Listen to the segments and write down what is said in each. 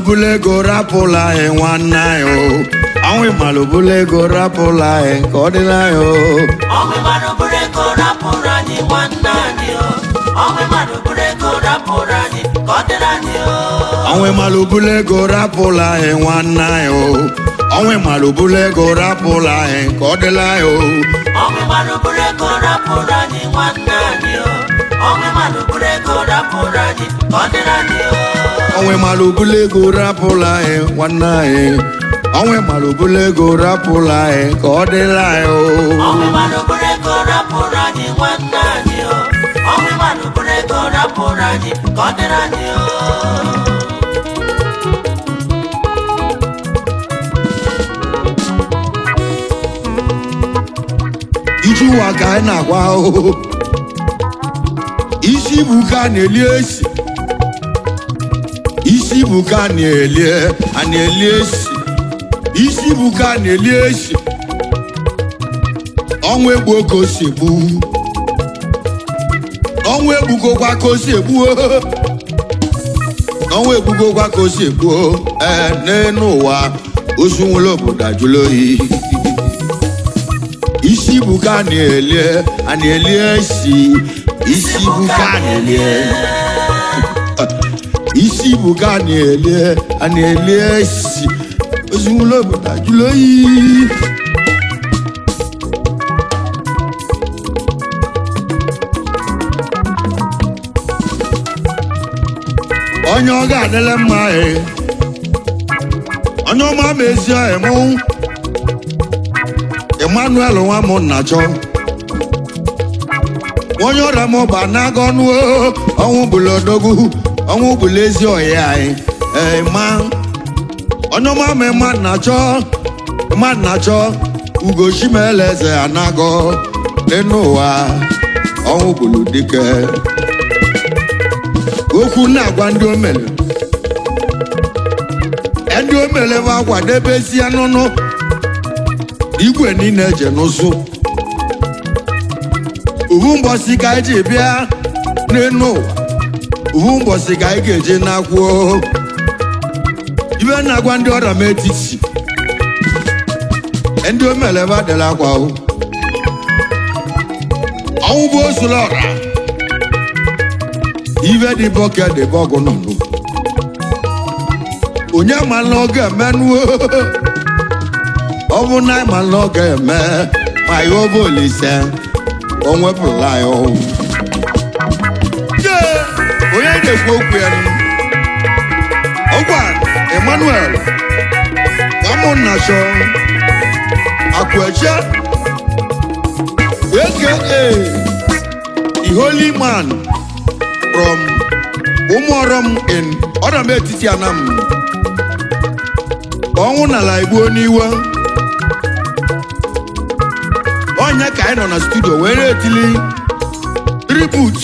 bule go rapula e nwanna yo. Onwe malu bule go rapula e kodila yo. Onwe malu bule go rapula ni nwanna yo. Onwe malu bule go rapula ni kodila yo. Onwe malu bule go rapula e nwanna yo. Onwe malu bule go rapula e kodila yo. Onwe malu bule go rapula ni nwanna yo. Onwe malu bule go rapula ni kodila yo. Onwe malu bule go rapula e nwanna e. Onwe malu bule go rapula e kodila yo. Onwe malu bule go rapula ni nwanna yo. Onwe malu bule go rapula ni kodila yo. Iju waka na kwa o. Isi buka na-eli esi. Isi buka na-eli esi. Isi buka na-eli esi. Ọnwa egbu ka o si egbu. Ọnwa egbugokwa ka o si egbu. Ọnwa egbugokwa ka o si egbu. N'elu ụwa ozu nwere obodo ajụla oyi. Isi buka na-eli esi. Isi buka na-eli. Isi buka na-eli esi. Ozu nwere obodo ajụla oyi. Onye ọ ga-adịle mma onye ọma ma ezi mụ Emmanuel nwa m nnachọ onye ọrịa m ba n'aga ọnụ ọnwụ bụla odogwu ọnwụ bụla ezi ọhịa anyị ma onye ọma ma mma nnachọ Ugochimele eze anago n'ụwa ọnwụ bụla dike okwu na-agwa ndị omele bụ akwadebezi anụnụ igwe niile eje n'ụzụ ubu mbọsị ka anyị ji bịa n'elu ụwa ubu mbọsị ka anyị ga-eje n'akwụọ ibe na-agwa ndị ọrịa m etiti ndị omele bụ adịla akwa ọnwụ bụ ozula ọra ibe dị bọke dị bọgụ nọ onye ma na ọ ga-eme ọ bụ na ma na ọ ga-eme ma ya ọ bụ Olise o nwepụla ya onye na-ekwu okwu ya ọgwa Emmanuel Nwamunnacho Akweche aka the holy man from Umuorom in Oram etiti Anam ọnwụ n'ala Igbo n'iwe onye ka anyị nọ na studio were etili tribute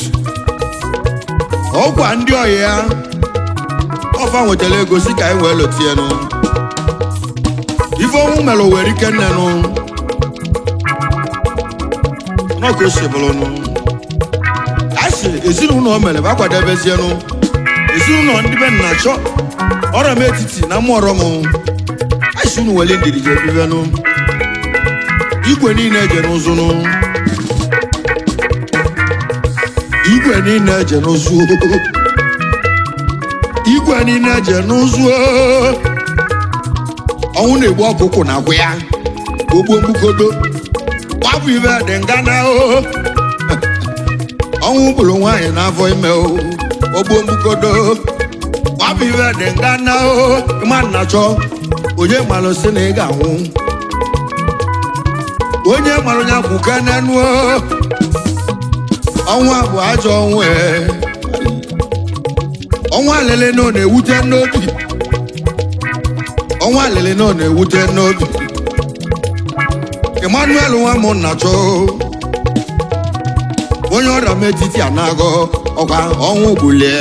ọgwa ndị ọyị ya ọfa nwetara ego si ka anyị wee lotienụ ife ọnwụ mere were ike nnenụ n'ọka osibụlụnụ asị ezinụlọ o mere bụ akwadebezienụ ezinụlọ ndị be Nnacho Oram etiti na Umuorom asị unu wele ndidi je ebibenụ igwe niile eje n'ụzụnụ igwe niile eje n'ụzụ igwe niile eje n'ụzụ ọnwụ na-egbu ọkụkụ na agwụ ya ogbo mgbugodo gbapụ ibe dị nga na ọnwụ bụrụ nwaanyị n'afọ ime ogbo mgbugodo gbapụ ibe dị nga na Nnacho onye malụ sị na ị ga-anwụ onye mara onye akwụkwọ n'enu ọnwa bụ ajọ ọnwa alele na ọ na-ewute n'obi ọnwa alele na ọ na-ewute n'obi Emmanuel Nwamunnacho onye ọrịa m etiti anago ọkwa ọnwụ bulie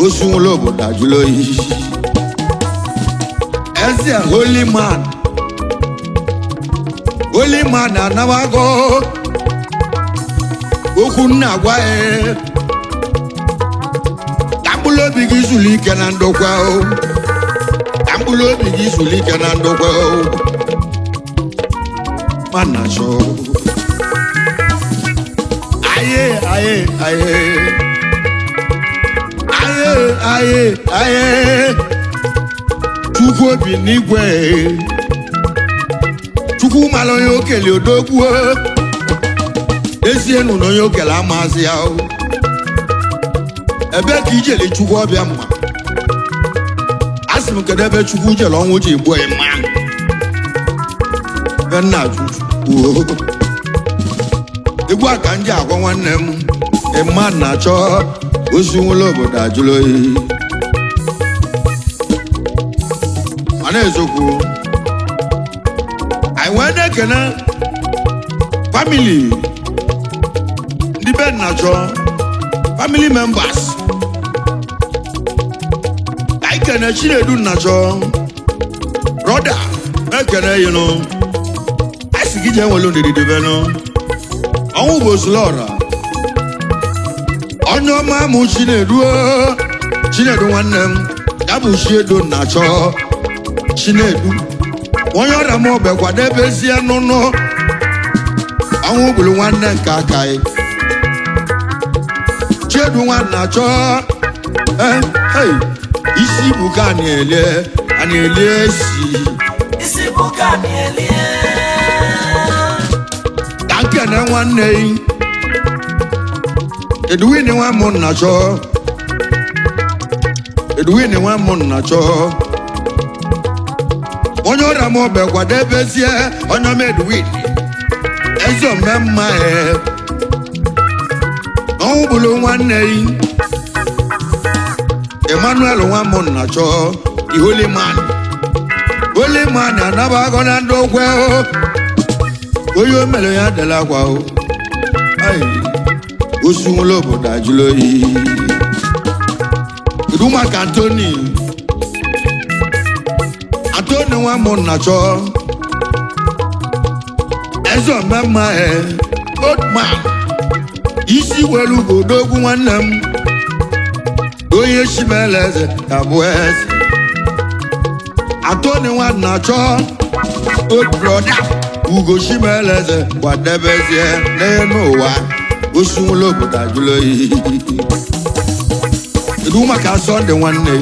osu nwụrụ obodo ajụla oyi eze holy man anabago okwu nna agwa ka mkpụrụ obi gị zuru ike na ndokwa bulu obi gị zuru ike na ndokwe mana chọ aye aye aye aye aye aye Chukwu obi n'igwe Chukwuma onye okele odogwu ezienu na onye okele amazi ya ebe ka ijele Chukwu ọbịa mma asị m kedu ebe Chukwu jele ọnwụ ji gbuo ịma be nna Chukwu egwu a ka m ji agwa nwanne m ịma na-achọ ozi nwụlọ obodo ajụrụ oyi mana eziokwu anyị wee na-ekene family ndị be na-achọ family members anyị kene Chinedu na-achọ brother na-ekene yinụ anyị si gị jee nwere ndididebenu ọnwụ bụ osulọra onye ọma mụ Chinedu nwanne m ya bụ Chiedo na-achọ Chinedu onye ọrịa m ọbịa kwadebezie n'ụnụ ọnwụ bụrụ nwanne nke aka anyị Chiedu nwanne achọ isi bụ ka a na-eli esi bụ ka a na-eli ka nkene nwanne yi Edwin nwa m na-achọ onye ọrịa m ọbịa kwadebezie onye ọma Edwin ezi omemma ọnwụ bụrụ nwanne yi Emmanuel nwa m na-achọ the holy man anabago na ndị ogwe onye o mere ya dela akwa osu nwụlọ obodo ajụrụ oyi iru maka Anthony nwa m na-achọ eze omemma old man isi welu godogwu nwanne m onye chimele eze abụ eze Anthony nwa na-achọ old brother Ugo chimele eze kwadebezie n'elu ụwa osu nwụlọ obodo ajụrụ oyi iru maka Sunday nwanne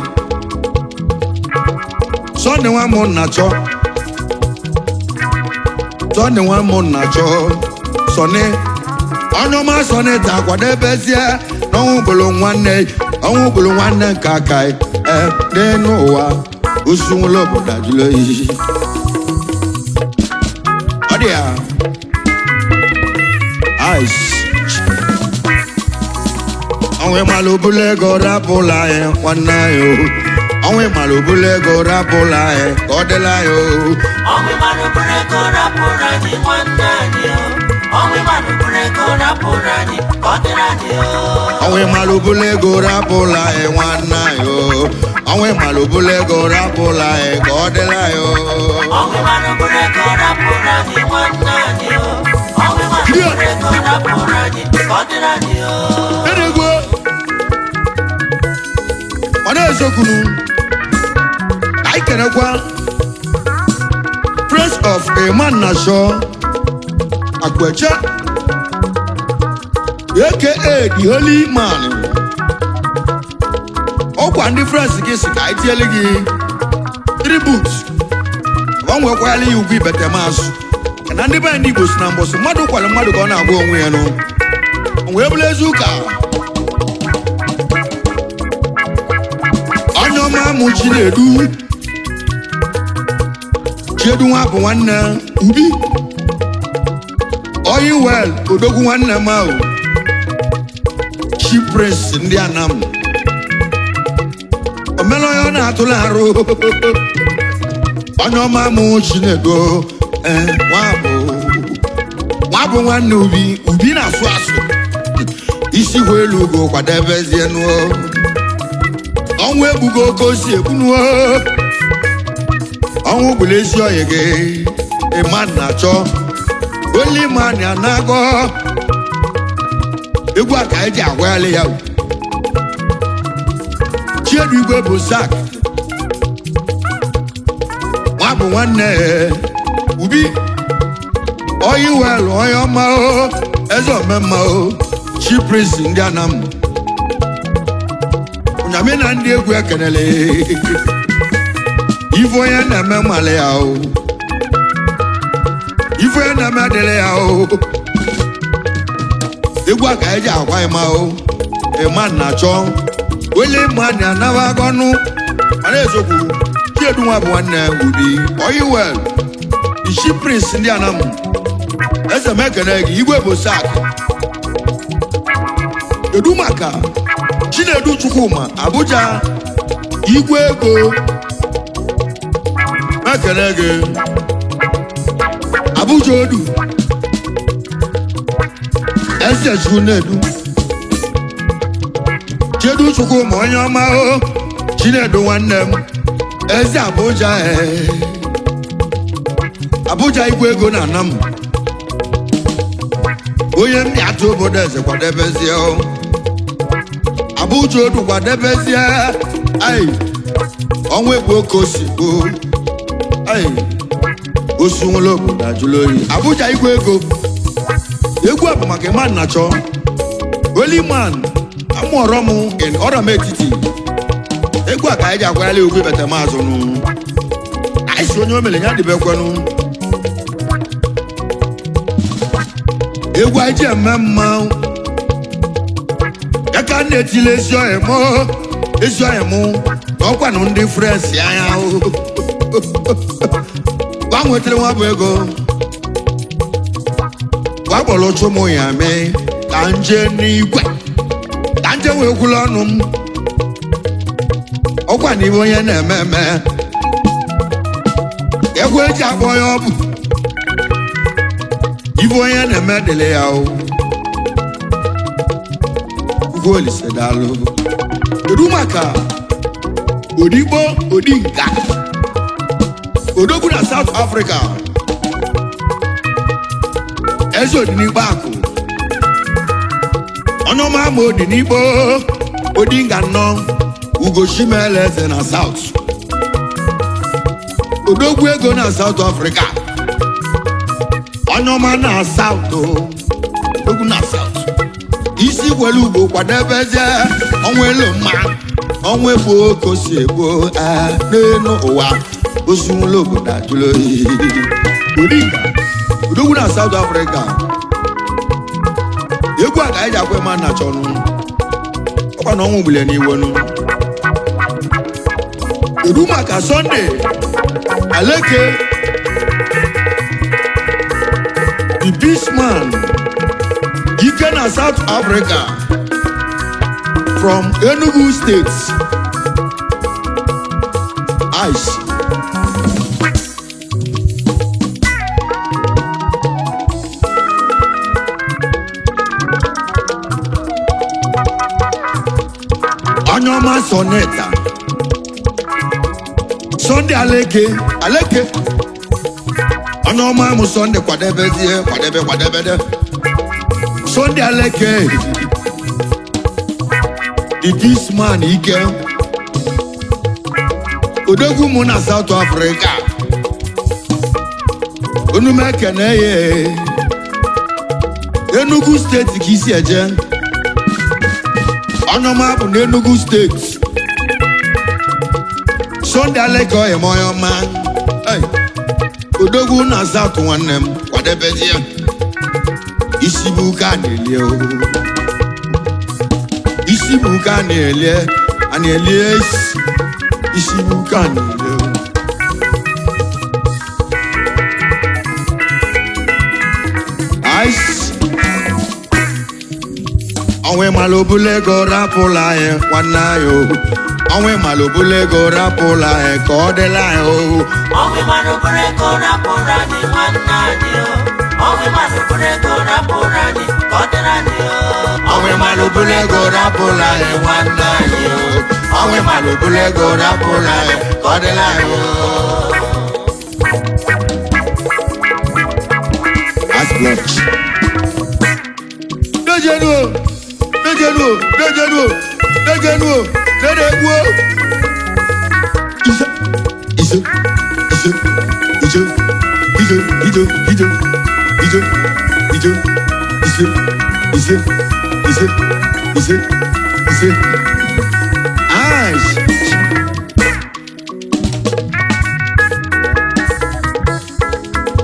Sunday nwa m na-achọ Sonny onye ọma Sonny ta kwadebezie n'ọnwụ bụrụ nwanne nke aka n'elu ụwa osu nwụlọ obodo ajụrụ oyi ọ dị ya ọnwụ Imalu bụlụ ego rapụla anyị nwanne anyị ọnwụ Imalu bụlụ ego rapụla anyị ka ọ dịla anyị ọnwụ Imalu bụlụ ego rapụrụ anyị nwanne anyị ọnwụ Imalu bụlụ ego rapụrụ anyị ka ọ dịla anyị ọnwụ Imalu bụlụ ego rapụla anyị nwanne anyị ọnwụ Imalu bụlụ ego rapụla anyị ka ọ dịla anyị ọnwụ Imalu bụlụ ego rapụrụ anyị nwanne anyị ọnwụ Imalu bụlụ ego rapụrụ anyị ka ọ dịla anyị ọ na-ezokwunu anyị kenekwa Prince of Eman na-achọ Akweche aka the holy man ọkwa ndị France gị si ka anyị tiele gị tribute ọ nwekwala ya ugwu ibetemasụ na ndị be ndị Igbo si na mbọsị mmadụ kwara mmadụ ka ọ na-agba onwe ya nụ wee bụrụ ezi ụka onye ọma mụ Chiedu nwa bụ nwanne Ubi oyi wel odogwu nwanne m ahụ Chief Prince ndị Anam omela onye ọ na-atụla arụ onye ọma mụ Chinedu nwa bụ nwanne Ubi na-asụ asụ isi hụ elu ugo kwadebezie nuo ọnwụ egbugo oke osi egbunuo ọnwụ bụrụ ezi oyi gị ịma na-achọ only man ya na-agọ egwu a ka anyị ji agwaghalị ya Chiedu igwe bụ Zak bụ nwanne ubi oyi wel onye ọma o eze omemma o chi prince ndị Anam Unyami na ndị egwu ekenele ife onye na-eme mmalị ya o ife onye na-eme adịrị ya o egwu a ka eji agwa ịma o ịma na-achọ onye ịma na-anaba agọnụ mana ezokwu chiedu nwa bụ nwanne ubi oyi wel ichi prince ndị Anam eze m ekene gị igwe bụ sak kedu maka Chinedu Chukwuma Abuja igwe ego mekene gị Abuja odu eze Chinedu Chinedu Chukwuma onye ọma o Chinedu nwanne m eze Abuja Abuja igwe ego na Anam onye m atụ obodo eze kwadebezie Abuja odu kwadebezie ai ọnwa egwu oke osigbo ai osu nwụlọ obodo ajụlụ oyi Abuja igwe ego egwu a bụ maka ịman na-achọ Holy man amụọrọ m in ọrọ m etiti egwu a ka anyị ji agwarala egwu betemazụ nụ anyị si onye o mere ya dịbekwenụ egwu anyị ji eme mma ya ka na-etile ezi ọhịa mụ na ọkwanụ ndị frens anya gwa nwetara nwa bụ ego gwa kpọrọ ụmụ ya mee ka nje n'igwe ka nje wee gwụla ọnụ m ọkwa na ibe onye na-eme eme egwu eji akpọ ya ọ bụ ibe onye na-eme dịle ya o ugwu Olise daalụ kedu maka odigbo odinka odogwu na South Africa eze odinigbo akụ onye ọma ama odinigbo odinga nnọ ugochimele eze na South odogwu ego na South Africa onye ọma na South odogwu na South isi gwele ugbo kwadebezie ọnwa elu mma ọnwa egbo oke osi egbo n'elu ụwa osi nwụlọ obodo ajụlụ oyi odogwu na South Africa egwu a ka anyị ji akwa ịma na chọnụ ọkwa na ọnwụ gbule n'iwenu kedu maka Sunday Aleke the beast man ike na South Africa from Enugu State ice onye ọma soneta Sunday Aleke onye ọma mụ Sunday kwadebezie kwadebede Sunday Aleke the beast man ike odogwu mụ na South Africa onume ekene ye Enugu steeti ka isi eje onye ọma bụ n'Enugu steeti Sunday Aleke onye ọma odogwu na South nwanne m kwadebezie isi bụ ka na-elie isi bụ ka na-elie isi bụ ka na-elie ice onwe Imalu obula ego rapụla anyị nwanne anyị onwe Imalu obula ego rapụla anyị ka ọ dịla anyị onwe Imalu obula ego rapụla anyị nwanne anyị onwe Imalu obula ego rapụla anyị ka ọ dịla anyị onwe Imalu obula ego rapụla anyị nwanne anyị onwe Imalu obula ego rapụla anyị ka ọ dịla anyị Ise ijo ijo ijo ijo ise ise ise ise ise ash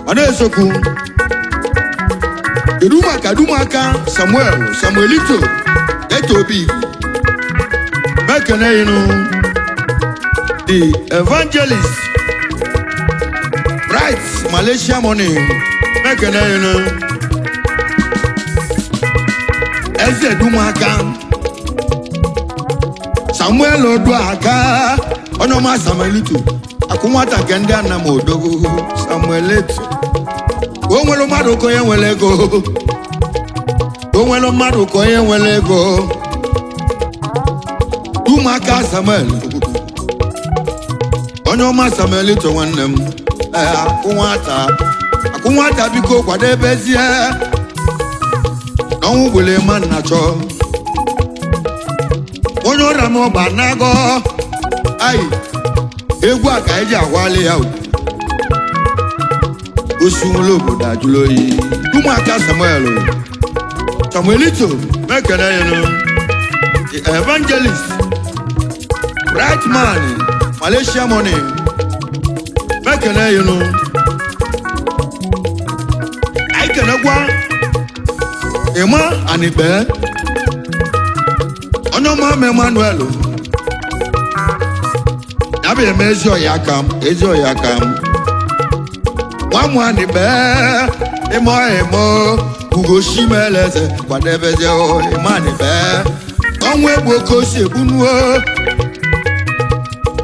ana esoku Kedumaka Samuelito Etobi Mekene the evangelist Bright Malaysia money Mekene Eze Dumaka Samuel Oduaka Onoma Samuelito Akumwata kende anamodogo Samuelito Onwelo mmadụ ko ye nwere ego Onwelo mmadụ ko ye nwere ego Ụmụaka Samuel onye ọma Samuel to nwanne m akwụnwata biko kwadebezie Onwu gbule man na chọ onye ọra m ọba nago ai egwu a ka eji agwali ya Osunlo obodo ajụlụ oyi Ụmụaka Samuelito mekene the evangelist Bright man Malaysia money mekene aikenekwa Ima anibe Onoma Emmanuel yabe ezi oya kam Wamwani be emo Ugo shimeleze kwadebeze o imani be Onwu egbu kosi ebunu o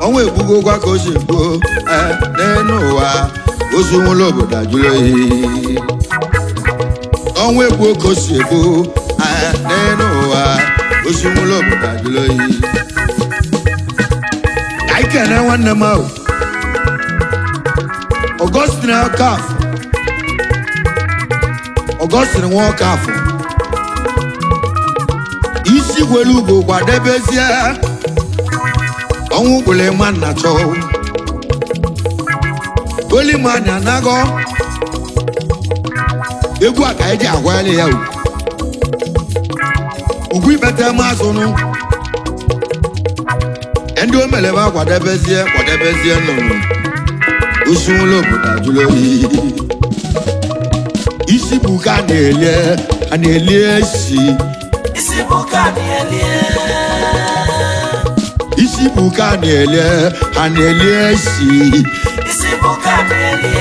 Onwu egbugo kwa kosi egbu nenu wa Osunlo obodo ajụlụ oyi Onwu egbu kosi egbu nenu wa Osunlo obodo ajụlụ oyi Aikene nwanne m ahụ Augustine Nwokafọ isi gwelu ugo kwadebezie Onwu gbule man na chọ Olimanya nago egwu a ka eji agwali ya ugwu ibete mazụnụ ndị o meleba kwadebezie nụrụ Osunlo obodo ajụlụ oyi isi buka na-eli esi isi buka na-eli isi buka na-eli esi isi buka na-eli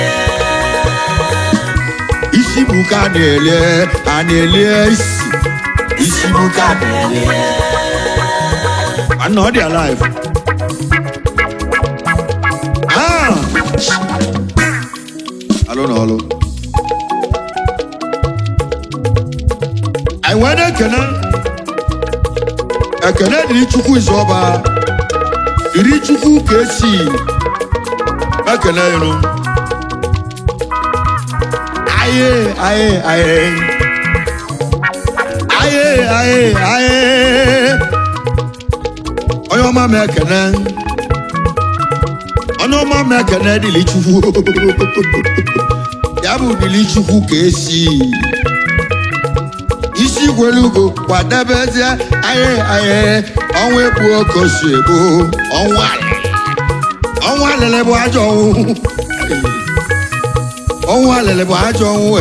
isi buka na-eli esi isi buka na-eli and not alive Hello. I went ekene diri Chukwu izoba diri Chukwu kesi ekene aye oyoma mekene diri Chukwu Yabu dili Chukwu kesi isi gwelugo kwadebezie aye Onwu egbu okosi egbu Onwu alele bụ ajọ ọnwụ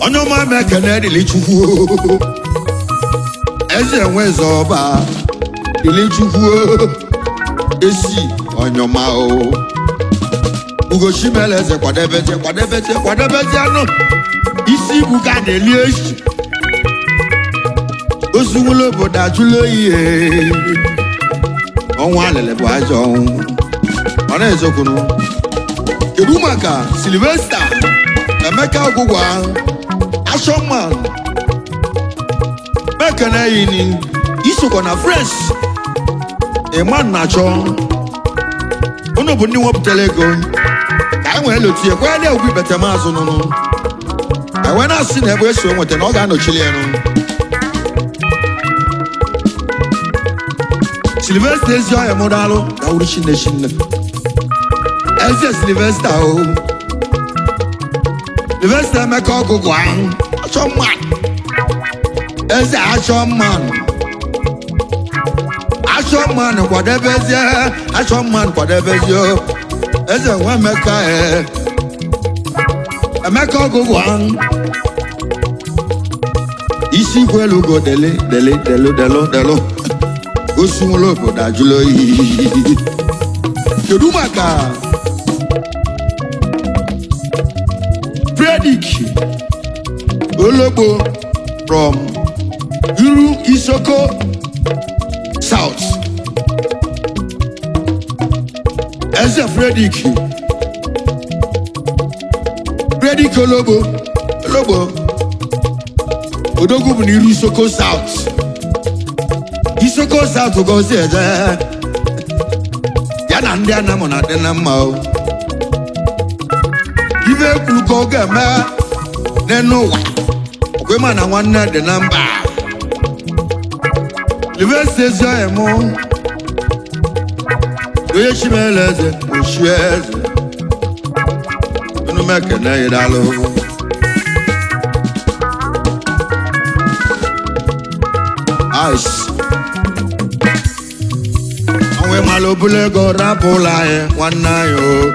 onye ọma mekene dili Chukwu eze nweze ọba dili Chukwu esi onye ọma Ugo shimeleze kwadebezie anụ isi buka na-eli esi Osunlo obodo ajụlụ oyi Onwu alele bụ ajọ ọnwụ ọ na-ezokwunu Kedumaka Sylvester Emeka Ogwugwa Ashonman mekene yini isokwa na fresh Iman na-achọ unu bụ ndị nwepụtara ego ka anyị nwee lotie kwa ndị egwu ibete maazụ nụnụ enwe na-asị na ebe eso nweta na ọ ga-anọchili ya Sylvester ezi ọhịa mụdalụ na wuru chinne Eze Sylvester The best time I call go one. Action man. Eze action man. Action man whatever is ya. Action man whatever is yo. Eze one meka Emeka go one. Isi kwelu go delo. Osumulo boda julo yi. Kedu maka. Predict Olobo from Uru Isoko South. As a Predict Olobo Odogu from Uru Isoko South. Isoko South go say Yana ndi anamona denama. Ibe kuko gama neno wa okwema na nwanne de namba live sezio emo doye chimeleze oshueze unu meke na yidalo ice Onwe Imalu go rapola nwanna yo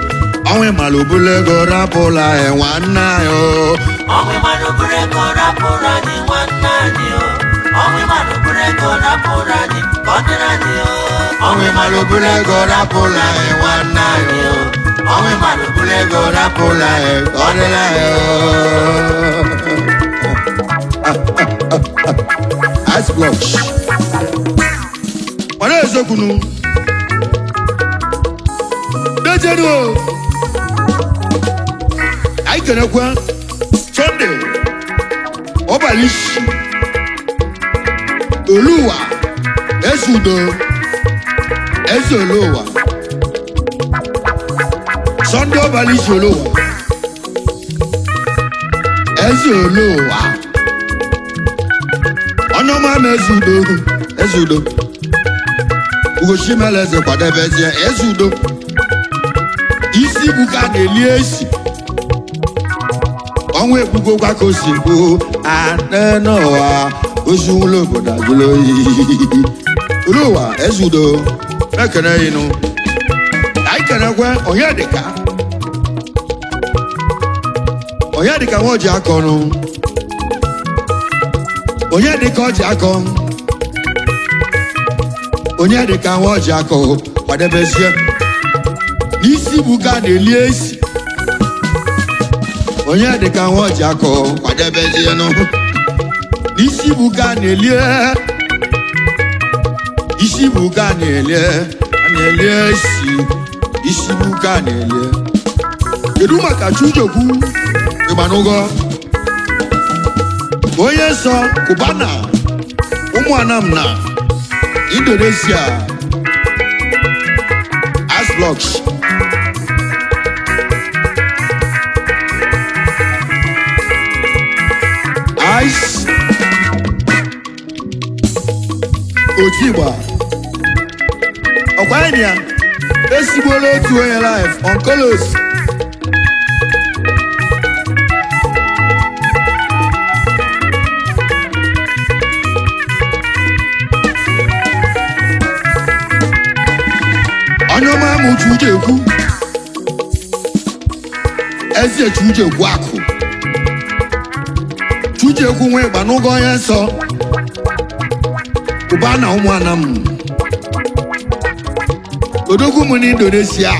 Onwe Imalu go rapola nwanna yo Onwe Imalu go rapola ni nwanna yo Onwe Imalu go rapola ni kondra yo Onwe Imalu go rapola nwanna yo Onwe Imalu go rapola kondra yo Ice blocks Wana ezokunu Dejero Aikenekwa Sunday Obalish Oluwa Esudo Ezolowa Sunday Obalish Oluwa Ezolowa Onoma Esudo Ugoshimeleze kwadebeze Esudo Isi buka na-eli Onwe ebugo kwa kosi bụ anenoa osunwulo obodo ajụlo oyi Uluwa Esudo mekene inu anyị kenekwe onye dịka nwa oji akọ nụ onye dịka oji akọ onye dịka nwa oji akọ kwadebezie Isi buka na-eli esi onye dịka nwa oji akọ kwadebezie nụ Isi buka na-eli Isi buka na-eli esi Isi buka na-eli Kedu maka Chujokwu Ịgbanugo onye nsọ Kubana Ụmụanam na Indonesia Ice blocks Ice Otigba Ọkwanya Esigbola otu onye life on Colos Onyoma mu Chujekwu Eze Chujekwu akụ Chujekwu nwe Ịgbanugo onye nsọ Kubana Ụmụanam Odogwu mu n'Indonesia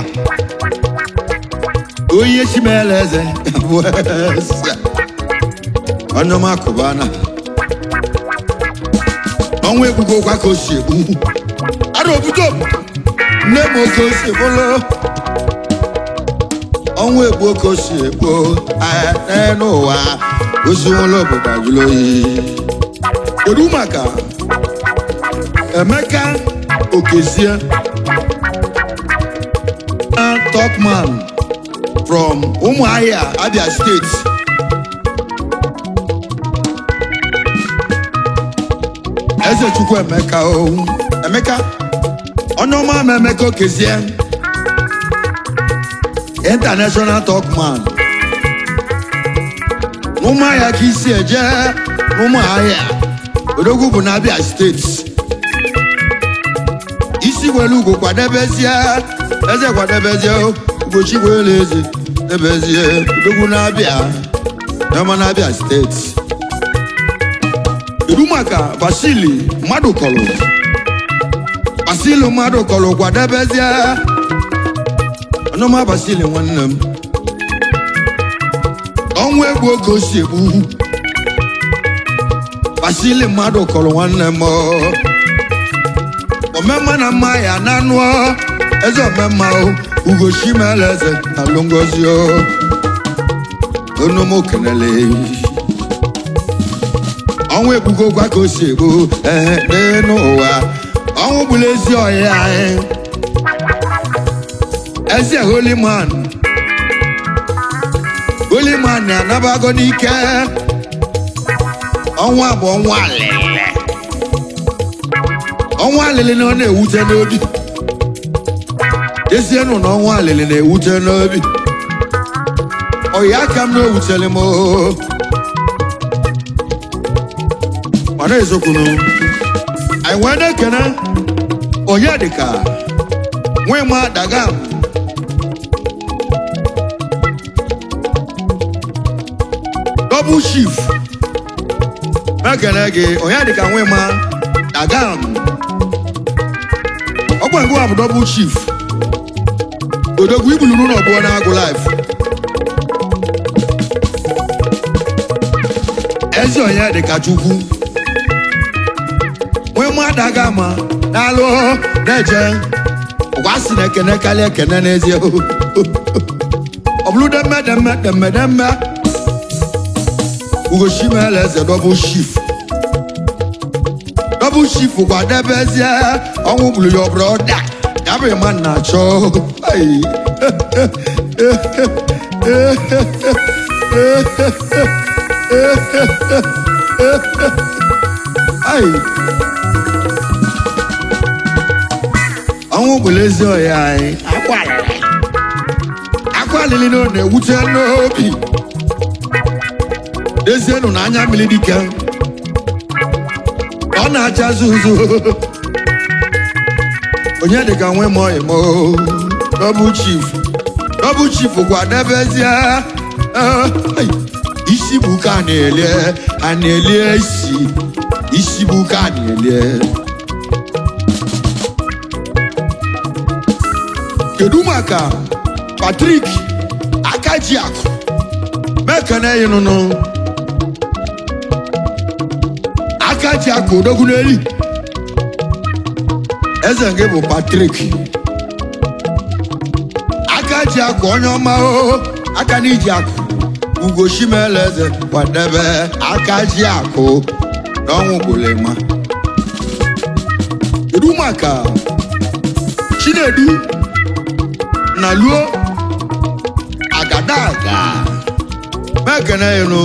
Onye Chimeleze Onyoma Kubana Onwe ebugo kwa ka o si egbu Aro obudo Nne m oke o si bụlụ Onwe egbu oke o si egbu n'ụwa osunwulo obodo ajụlo oyi Kedu maka Emeka Okezie Talkman from Umuahia, Abia State. Eze Chukwu Emeka Onoma Emeka Okezie International Talkman n'ụmụahịa ka isi eje n'ụmụahịa odogwu bụ na Abia steeti isi welu ugo kwadebezie eze kwadebezie ugochi welu eze debezie odogwu na Abia steeti iru maka Basili mmadụ kọlụ kwadebezie ọnụma Basili nwanne m ọnwụ egwu oge o si egbu Basili mmadụ kọrọ nwanne m omemma na mma ya na anụ eze omemma ugochi mele eze na longozi onomo kenele ọnwụ egbugo gwa ka o si egbu n'ụwa ọnwụ gburu ezi ọhịa anyị eze holy man anabago n'ike ọnwa bụ ọnwa alịlị na ọ na-ewute n'obi ezienụ na ọnwa alịlị na-ewute n'obi ọya aka m na-ewutere m mana ezokwunu anyị wee na-ekene onye dịka Nwema Dagam double chief ekene gị onye dịka Nwema Dagam ọgba ngụ bụ double chief odogwu ibulu n'ụlọ ọgbọ na-agụ life ezi onye dịka Chukwu Nwema Dagam na-alụ na-eje ụgwa si na ekene karịa ekene n'ezie ọ bụrụ demme ugochi mele eze double chief kwadebezie ọnwụ gburu ya ọbụrọda ya bụ ịma nna achọ ọnwụ gburu ezi ọhịa anyị akwalili na ọ na-ewute n'obi ezienụ na anya mmiri dike ọ na-acha zuzu onye dịka Nwema Oyimo double chief kwadebezie isi bụ ka a na-elie isi bụ ka a na-elie kedu maka Patrick Akajiakụ mekene yinụnụ Akajiakụ odogwu n'eli eze nke bụ Patrick Akajiakụ onye ọma aka n'iji akụ ugochi mele eze kwadebe Akajiakụ n'ọnwụ gbulema kedu maka Chinedu na luo agadaga mekene yinụ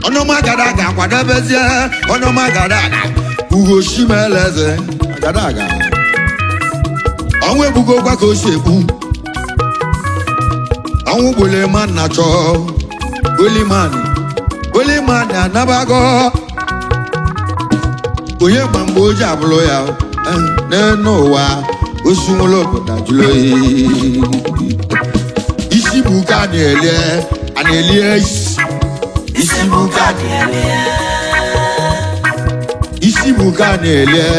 ọnụma agadaga kwadebezie ọnụma agadaga ugochi mele eze agadaga ọnwụ egbugo gwa ka o si egbu ọnwụ gbulema nna chọọ Oliman anabago onye ma mgbe o ji abụrụ ya n'enu ụwa osunwụla obodo ajụrụ isi bụ ka a na-elie isi bụ ka a na-elie isi bụ ka a na-elie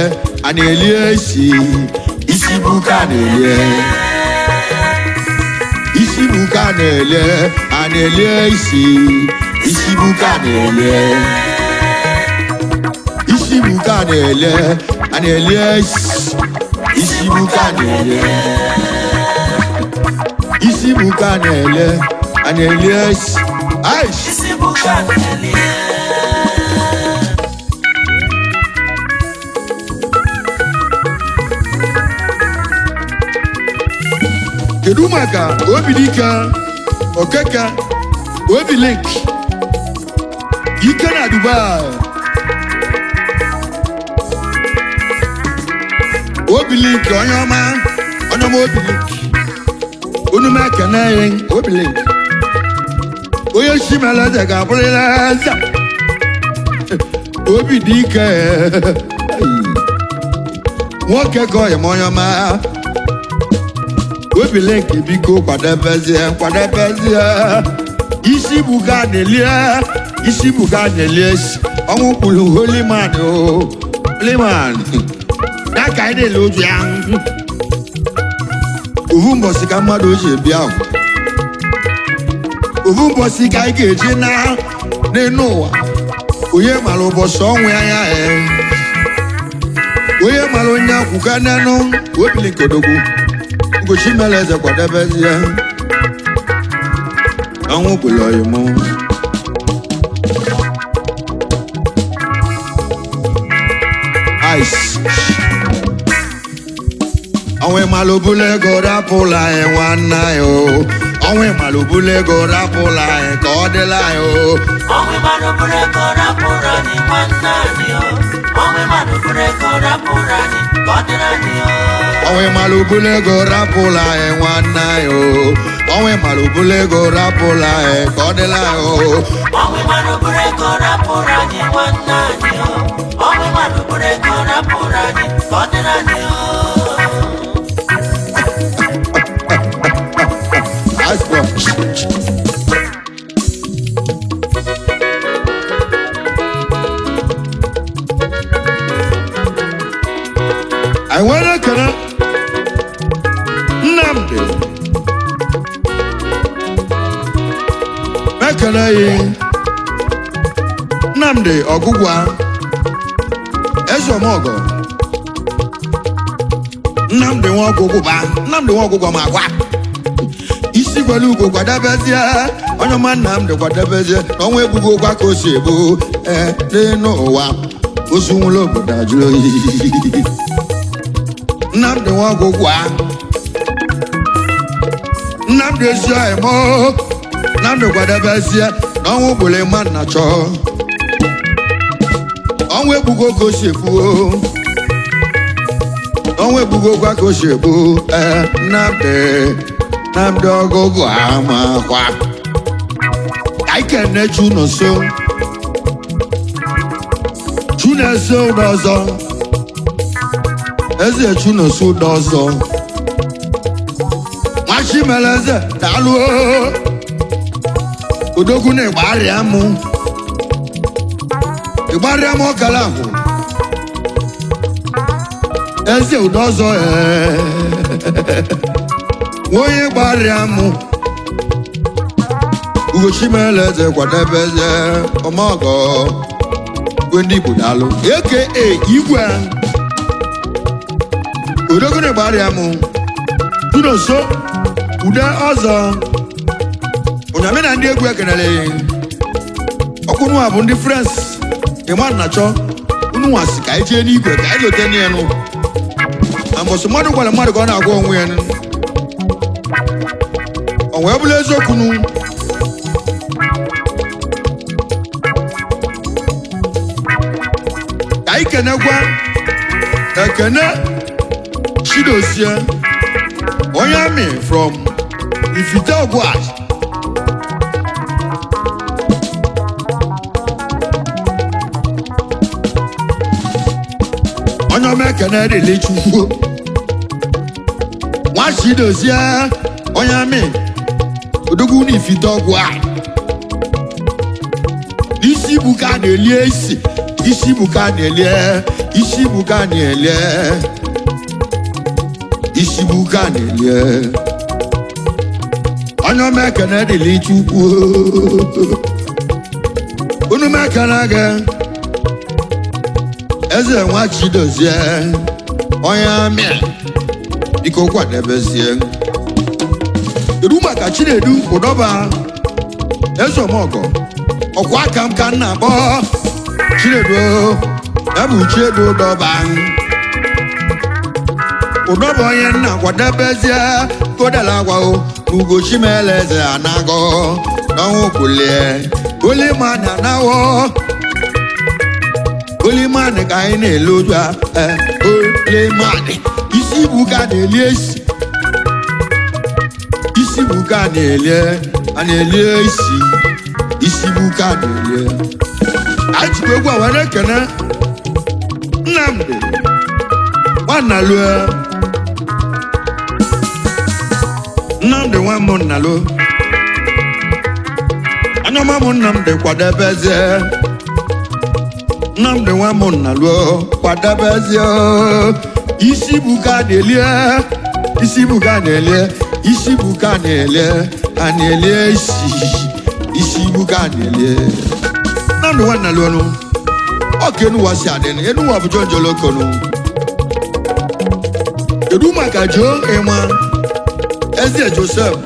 kedu maka Obidike Okeke Obilink ike na Dubai Obilink onye ọma Obilink unu mekene Obilink onye chimeleze ga-abụrịla eze obi dị ike nwoke ka ọ yam onye ọma obile nke biko kwadebezie isi buga na-elie ọnwụ kwuru holy man ya ka anyị na-ele oju ya ovu mbọsị ka mmadụ o ji ebi ahụ ovu mbọsị ka anyị ga-eji n'elu ụwa onye mara ụbọchị ọnwụ ya onye mara onye akwụka n'enu obili nkodogwu Ugochi mere eze kwadebezie ọnwụ bụlụ ọyịmụ ọnwụ ịmalụ bụlụ ego rapụla anyị nwanne anyị ọnwụ ịmalụ bụlụ ego rapụla anyị ka ọ dịla anyị ọnwụ ịmalụ bụlụ ego rapụla anyị nwanne anyị ọnwụ ịmalụ bụlụ ego rapụla anyị ka ọ dịla anyị ọnwụ ịmalụ bụlụ ego rapụla anyị nwanne anyị ọnwụ ịmalụ bụlụ ego rapụla anyị ka ọ dịla anyị ọnwụ ịmalụ bụlụ ego rapụla anyị nwanne anyị ọnwụ ịmalụ bụlụ ego rapụla anyị ka ọ dịla anyị I want to connect Nnamdi Mekele Nnamdi Ọgụgwa Ezomogo Nnamdi Nwa ma gwa isi gwelu ugo kwadabezie onye ọma Nnamdi kwadabezie ọnwa egbugo gwa ka o si ebu n'elu ụwa ozu nwụrụ obodo ajụrụ oyi Nnamdi Nwa Ọgụgwa Nnamdi ezi ọhịa mọ Nnamdi kwadabezie na ọnwa ogbole mmadụ na chọọ ọnwa egbugo ka o si ebu ọnwa egbugo gwa ka o si ebu Nnamdi Ọgụgwa amakwa anyị kene Chunoso ụdọzọ eze Chunoso ụdọzọ Nwachimeleze daalụ odogwu na ịgbarịa m ọkala ahụ eze ụdọzọ onye gbarịa m Ugochi Meleze kwadebeze ọmọgọ ndị Igbo daalụ aka igwe odogwu gbarịa m Chunoso ude ọzọ Unyami na ndị egwu ekenele ọkụnụwa bụ ndị frens Imalu na-achọ unu nwasị ka anyị jee n'igwe ka anyị lote n'elu na mbọsị mmadụ gwara mmadụ ka ọ na-agwa onwe ya ọ wee bụrụ eziokwu ka anyị kenekwa ekene Chidozie Unyami from Ifite Ogwaz onye ọma ekene dịlị Chukwu nwa Chidozie Unyami odogwu n'Ifite Ogwaz isi buka na-elie isi buka na-elie onye ọma ekene dịlị Chukwu unu m ekene gị eze nwa Chidozie Unyami biko kwadebezie kedu maka Chinedu ụdọba Ezomogo ọkwa aka m ka nna akpọ Chinedu ebu Chiedu ụdọba onye nna kwadebezie kodala agwa Ugochi Meleze anago n'ọnwụ kwulie Olimani anawo Olimani ka anyị na-ele oju Olimani isi buka na-elie isi buka na-elie isi isi buka na-elie ajikwa egwu a were kene Nnamdi nwanna lue Nnamdi nwa m nna lo anya ma m Nnamdi kwadebezie Nnamdi nwa m nna lo kwadebezie isi buka na-elie isi buka na-elie isi buka na-elie a na-elie isi buka na-elie Nnamdi nwanna lo no oke nu wasi adene enu wa bujo njolo kono edu maka jo ema Ezie Joseph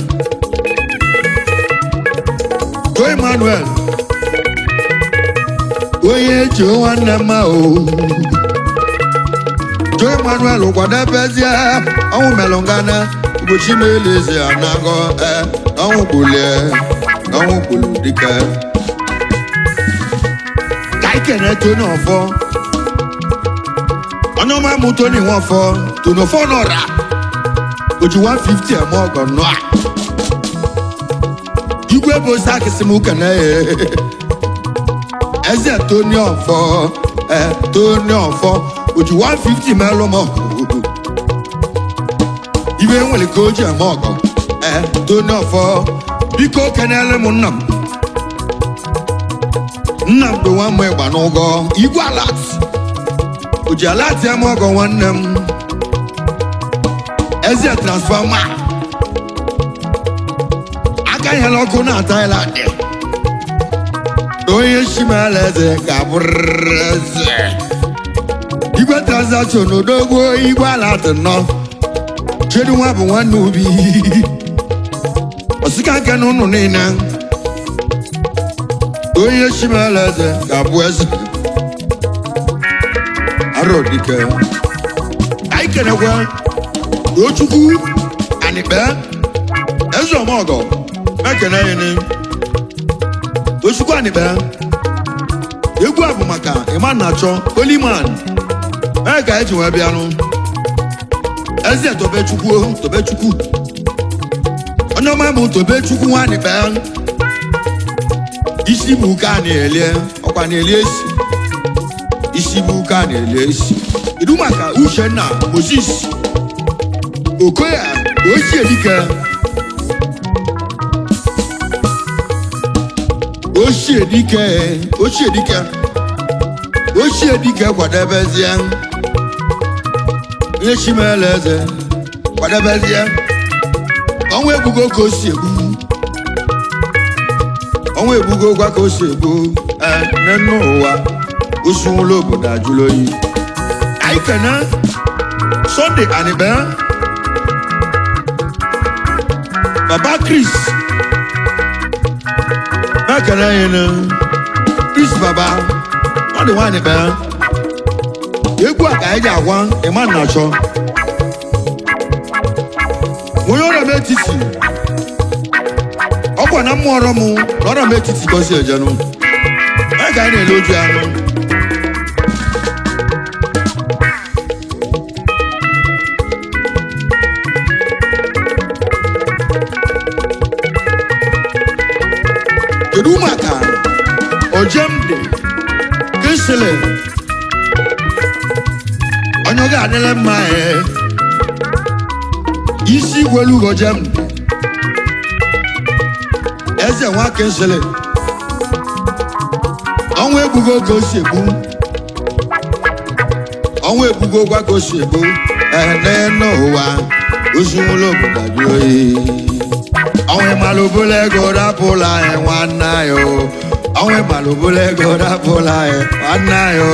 Jo Emmanuel oye jo nwanne ma o Jo Emmanuel kwadebezie ọnwụ melongana ugochi meleze anago ọnwụ gbulu dike kaikene Tony Ofo onye ọma mụ Tony Nwafọ Tony Ofo nọra oji 150 eme ọgọ nọ igwe bụ sakisi m kene eze Tony Ofo Tony Ofo oji 150 melụ m ibe nwere ka o ji eme ọgọ Tony Ofo biko kenele m nna m Nnamdi nwa m ịgba n'ụgọ igwe alat oji alat eme ọgọ nwanne m eze transforma aka nyela ọkụ na Thailand onye shimala eze ga-abụrịrị eze igwe transaction odogwo igwe alat nọ chedu nwa bụ nwanne obi osika nke n'ụnụ niile onye shimala eze ga-abụ eze arọ dike anyị kenekwa Ochukwu Anikpe eze ọmọgọ ekene yini Ochukwu Anikpe egwu a bụ maka ịma na-achọ Oliman ka eji wee bịanụ eze Tobechukwu onye ọma bụ Tobechukwu nwa Anikpe isi bụ ka na-elie ọkwa na-elie isi bụ ka na-elie isi idu maka Uchenna Moses Okoya Ochiedike kwadebezie ihe chimele eze kwadebezie ọnwa ebugo ka o si egbu ọnwa ebugo gwa ka o si egbu n'enu ụwa osunwụla obodo ajụrụ oyi anyị kene Sunday Anibe Baba Chris Bakana yenu Chris Baba ọ dị nwanyị bịa egwu a ka anyị ji agwa ịma na-achọ onye ọrọ m etiti ọkwa na mmụọ ọrọ m na ọrọ m etiti gosi ejenu anyị ka anyị na-ele oju anụ kedu maka Ojemde Kisile onye ọ ga-adịle mma isi gwelu Ojemde eze nwa Kisile ọnwa ebugo ka o si egbu ọnwa ebugo gwa ka o si egbu n'ụwa osunwụla obodo ajụ oyi ọnwa Imalu bụla ego rapụla nwanne ya ọnwa Imalu bụla ego rapụla nwanne ya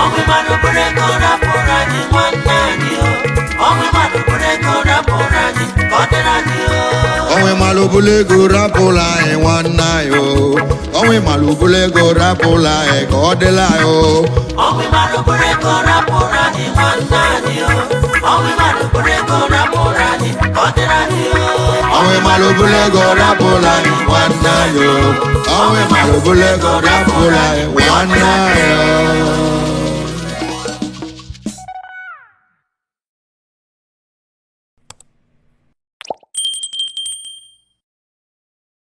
ọnwa Imalu bụla ego rapụla nwanne ya ọnwa Imalu bụla ego rapụla ka ọ dịrị anyị ọnwa Imalu bụla ego rapụla nwanne ya ọnwa Imalu bụla ego rapụla ka ọ dịrị anyị ọnwa Imalu bụla ego rapụla nwanne ya ọnwa Imalu bụla ego rapụla ka ọ dịrị anyị ọnwa Imalu bụla ego rapụla nwanne ya ọnwa Imalu bụla ego rapụla nwanne ya